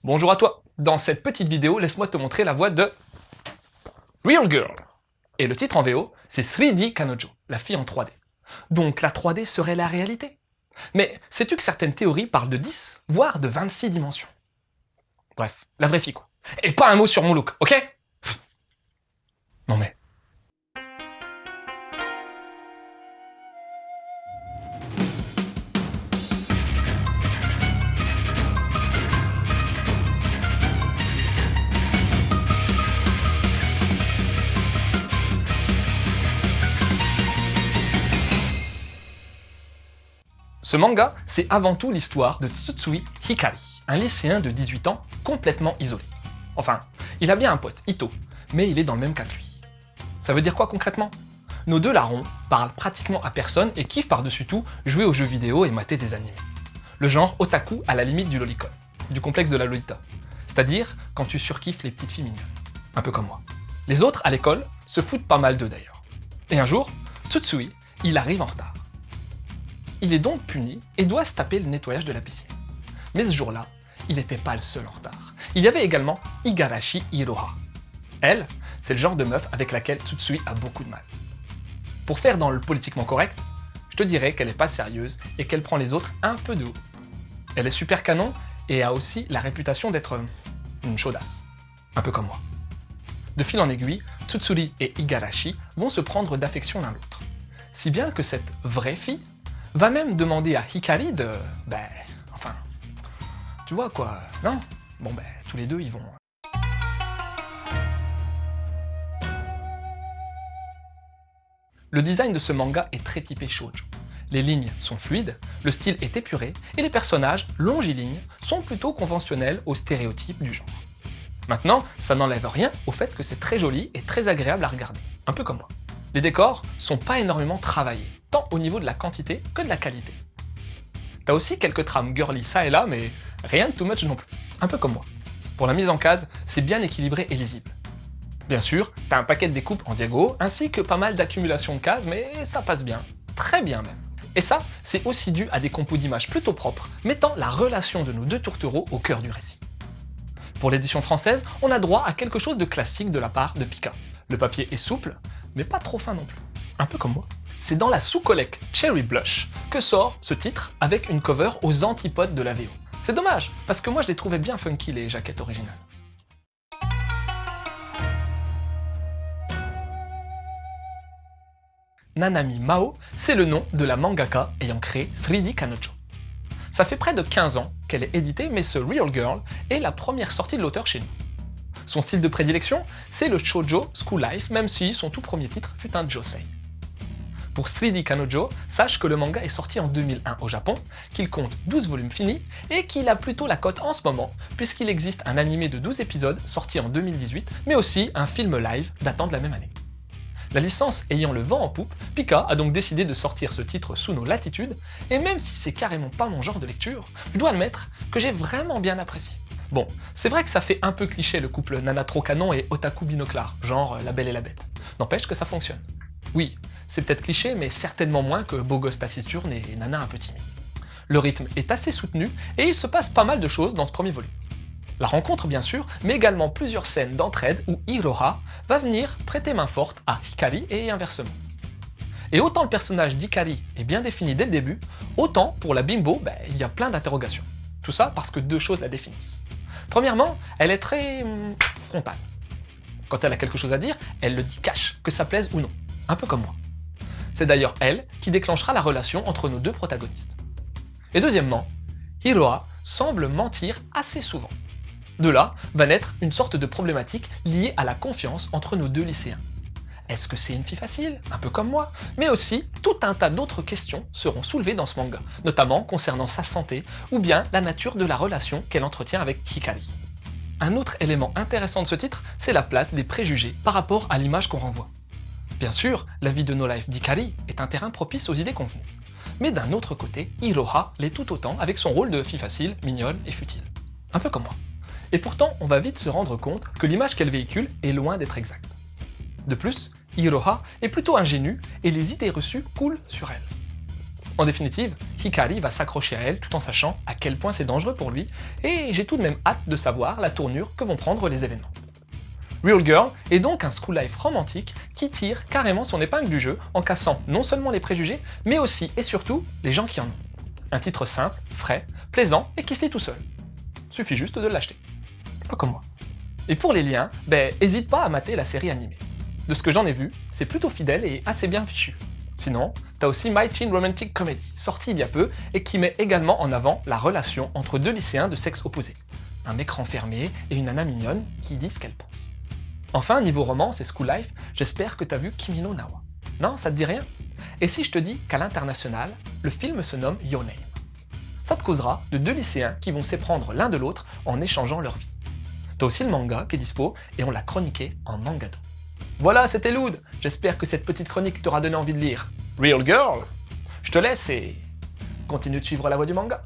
Bonjour à toi. Dans cette petite vidéo, laisse-moi te montrer la voix de Real Girl. Et le titre en VO, c'est 3D Kanojo, la fille en 3D. Donc la 3D serait la réalité. Mais sais-tu que certaines théories parlent de 10, voire de 26 dimensions? Bref, la vraie fille quoi. Et pas un mot sur mon look, ok? Non mais... Ce manga, c'est avant tout l'histoire de Tsutsui Hikari, un lycéen de 18 ans complètement isolé. Enfin, il a bien un pote, Ito, mais il est dans le même cas que lui. Ça veut dire quoi concrètement? Nos deux larrons parlent pratiquement à personne et kiffent par-dessus tout jouer aux jeux vidéo et mater des animés. Le genre otaku à la limite du lolicon, du complexe de la Lolita. C'est-à-dire quand tu surkiffes les petites filles mignonnes. Un peu comme moi. Les autres, à l'école, se foutent pas mal d'eux d'ailleurs. Et un jour, Tsutsui, il arrive en retard. Il est donc puni et doit se taper le nettoyage de la piscine. Mais ce jour-là, il n'était pas le seul en retard. Il y avait également Igarashi Iroha. Elle, c'est le genre de meuf avec laquelle Tsutsui a beaucoup de mal. Pour faire dans le politiquement correct, je te dirais qu'elle n'est pas sérieuse et qu'elle prend les autres un peu de haut. Elle est super canon et a aussi la réputation d'être une chaudasse. Un peu comme moi. De fil en aiguille, Tsutsuri et Igarashi vont se prendre d'affection l'un l'autre. Si bien que cette vraie fille va même demander à Hikari de... enfin... Tu vois quoi, non? Bon tous les deux ils vont... Le design de ce manga est très typé shoujo. Les lignes sont fluides, le style est épuré, et les personnages, longilignes, sont plutôt conventionnels aux stéréotypes du genre. Maintenant, ça n'enlève rien au fait que c'est très joli et très agréable à regarder, un peu comme moi. Les décors sont pas énormément travaillés, tant au niveau de la quantité que de la qualité. T'as aussi quelques trames girly ça et là, mais rien de too much non plus, un peu comme moi. Pour la mise en case, c'est bien équilibré et lisible. Bien sûr, t'as un paquet de découpes en diago, ainsi que pas mal d'accumulation de cases, mais ça passe bien, très bien même. Et ça, c'est aussi dû à des compos d'images plutôt propres, mettant la relation de nos deux tourtereaux au cœur du récit. Pour l'édition française, on a droit à quelque chose de classique de la part de Pika. Le papier est souple, mais pas trop fin non plus, un peu comme moi. C'est dans la sous-collecte Cherry Blush que sort ce titre avec une cover aux antipodes de la VO. C'est dommage, parce que moi je les trouvais bien funky les jaquettes originales. Nanami Mao, c'est le nom de la mangaka ayant créé 3D Kanojo. Ça fait près de 15 ans qu'elle est éditée, mais ce Real Girl est la première sortie de l'auteur chez nous. Son style de prédilection, c'est le shoujo school life, même si son tout premier titre fut un josei. Pour 3D Kanojo, sache que le manga est sorti en 2001 au Japon, qu'il compte 12 volumes finis, et qu'il a plutôt la cote en ce moment, puisqu'il existe un animé de 12 épisodes sorti en 2018, mais aussi un film live datant de la même année. La licence ayant le vent en poupe, Pika a donc décidé de sortir ce titre sous nos latitudes, et même si c'est carrément pas mon genre de lecture, je dois admettre que j'ai vraiment bien apprécié. Bon, c'est vrai que ça fait un peu cliché le couple nana trop canon et otaku binoclard, genre La Belle et la Bête. N'empêche que ça fonctionne. Oui, c'est peut-être cliché, mais certainement moins que beau gosse taciturne et nana un peu timide. Le rythme est assez soutenu et il se passe pas mal de choses dans ce premier volume. La rencontre bien sûr, mais également plusieurs scènes d'entraide où Iroha va venir prêter main forte à Hikari et inversement. Et autant le personnage d'Hikari est bien défini dès le début, autant pour la bimbo, il y a plein d'interrogations. Tout ça parce que deux choses la définissent. Premièrement, elle est très frontale. Quand elle a quelque chose à dire, elle le dit cash, que ça plaise ou non. Un peu comme moi. C'est d'ailleurs elle qui déclenchera la relation entre nos deux protagonistes. Et deuxièmement, Iroha semble mentir assez souvent. De là va naître une sorte de problématique liée à la confiance entre nos deux lycéens. Est-ce que c'est une fille facile, un peu comme moi? Mais aussi, tout un tas d'autres questions seront soulevées dans ce manga, notamment concernant sa santé ou bien la nature de la relation qu'elle entretient avec Hikari. Un autre élément intéressant de ce titre, c'est la place des préjugés par rapport à l'image qu'on renvoie. Bien sûr, la vie de No Life d'Hikari est un terrain propice aux idées convenues. Mais d'un autre côté, Iroha l'est tout autant avec son rôle de fille facile, mignonne et futile. Un peu comme moi. Et pourtant, on va vite se rendre compte que l'image qu'elle véhicule est loin d'être exacte. De plus, Iroha est plutôt ingénue et les idées reçues coulent sur elle. En définitive, Hikari va s'accrocher à elle tout en sachant à quel point c'est dangereux pour lui, et j'ai tout de même hâte de savoir la tournure que vont prendre les événements. Real Girl est donc un school life romantique qui tire carrément son épingle du jeu en cassant non seulement les préjugés, mais aussi et surtout les gens qui en ont. Un titre simple, frais, plaisant et qui se lit tout seul. Suffit juste de l'acheter. Pas comme moi. Et pour les liens, hésite pas à mater la série animée. De ce que j'en ai vu, c'est plutôt fidèle et assez bien fichu. Sinon, t'as aussi My Teen Romantic Comedy, sorti il y a peu et qui met également en avant la relation entre deux lycéens de sexe opposé. Un mec renfermé et une nana mignonne qui dit ce qu'elle pense. Enfin, niveau romance et school life, j'espère que t'as vu Kimi no Na wa. Non, ça te dit rien? Et si je te dis qu'à l'international, le film se nomme Your Name? Ça te causera de deux lycéens qui vont s'éprendre l'un de l'autre en échangeant leur vie. T'as aussi le manga qui est dispo et on l'a chroniqué en mangado. Voilà, c'était Loud. J'espère que cette petite chronique t'aura donné envie de lire Real Girl. Je te laisse et continue de suivre la voie du manga.